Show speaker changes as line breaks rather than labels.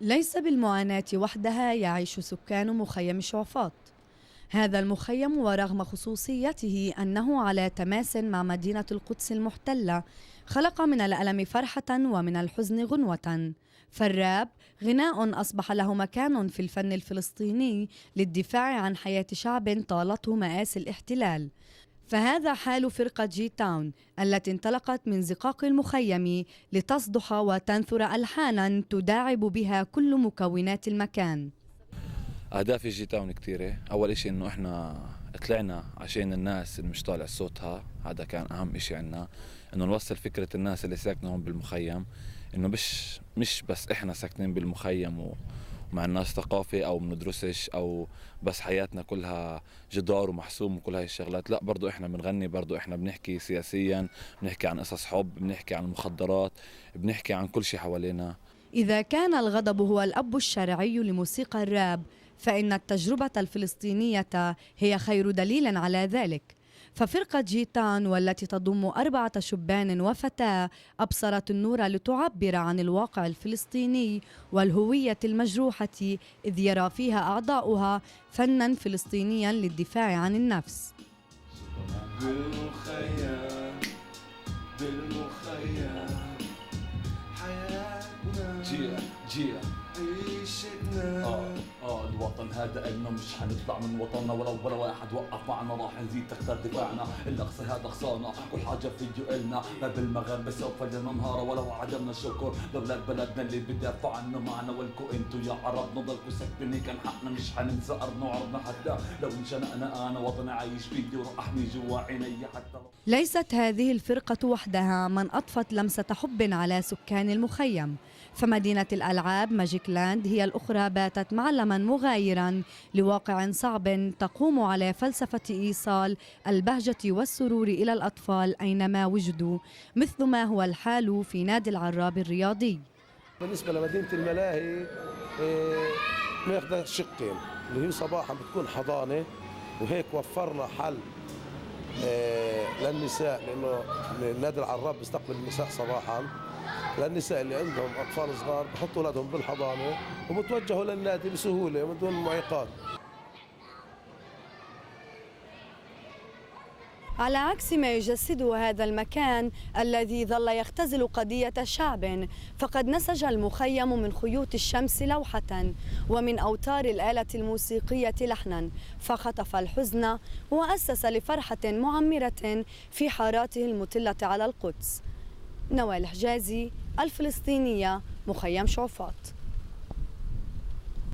ليس بالمعاناة وحدها يعيش سكان مخيم شعفاط. هذا المخيم ورغم خصوصيته أنه على تماس مع مدينة القدس المحتلة خلق من الألم فرحة ومن الحزن غنوة. فالراب غناء أصبح له مكان في الفن الفلسطيني للدفاع عن حياة شعب طالته مآسي الاحتلال. فهذا حال فرقة جي تاون التي انطلقت من زقاق المخيم لتصدح وتنثر ألحانا تداعب بها كل مكونات المكان.
أهداف جي تاون كثيرة. أول إشي إنه إحنا طلعنا عشان الناس اللي مش طالع صوتها، هذا كان أهم إشي عنا، إنه نوصل فكرة الناس اللي ساكنة هون بالمخيم إنه مش بس إحنا ساكنين بالمخيم ومع الناس ثقافة أو بندرسش أو بس حياتنا كلها جدار ومحسوم وكل هاي الشغلات، لا، برضو إحنا بنغني، برضو إحنا بنحكي سياسيا، بنحكي عن قصص حب، بنحكي عن المخدرات، بنحكي عن كل شيء حوالينا.
إذا كان الغضب هو الأب الشرعي لموسيقى الراب، فإن التجربة الفلسطينية هي خير دليل على ذلك. ففرقة جي تاون والتي تضم 4 شبان وفتاة أبصرت النور لتعبر عن الواقع الفلسطيني والهوية المجروحة، إذ يرى فيها أعضاؤها فناً فلسطينياً للدفاع عن النفس.
بالمخيم حياتنا
جيع
عيشتنا
الوطن هذا إلنا، مش حنطلع من وطننا ولا واحد وقف معنا، راح نزيد تختار دفاعنا، الأقصى هذا خصانا، كل حاجة فيه إلنا، باب المغرب سوف ننهار ولو عدمنا الشكر، دولة بلدنا اللي بدافع عنه معنا، والكو انتو يا عرب نضلكو ساكتين، كان حقنا مش حننسى أرضنا وعرضنا، حتى لو انشنقنا أنا وطني عايش فيه وراح أحمي جوا عيني حتى.
ليست هذه الفرقة وحدها من أضفت لمسة حب على سكان المخيم، فمدينة الألعاب ماجيك لاند هي الأخرى باتت معلما مغايرا لواقع صعب تقوم على فلسفة إيصال البهجة والسرور إلى الأطفال أينما وجدوا، مثل ما هو الحال في نادي العراب الرياضي.
بالنسبة لمدينة الملاهي ناخذ شقين، اللي هي صباحا بتكون حضانة، وهيك وفرنا حل للنساء، لأنه نادي العراب بيستقبل النساء صباحا، للنساء اللي عندهم أطفال صغار بحطوا أولادهم بالحضانة وبتوجهوا للنادي بسهولة من دون معيقات.
على عكس ما يجسده هذا المكان الذي ظل يختزل قضية شعب، فقد نسج المخيم من خيوط الشمس لوحة ومن أوتار الآلة الموسيقية لحنا، فخطف الحزن وأسس لفرحة معمرة في حاراته المطلة على القدس. نوال حجازي، الفلسطينية، مخيم شعفاط.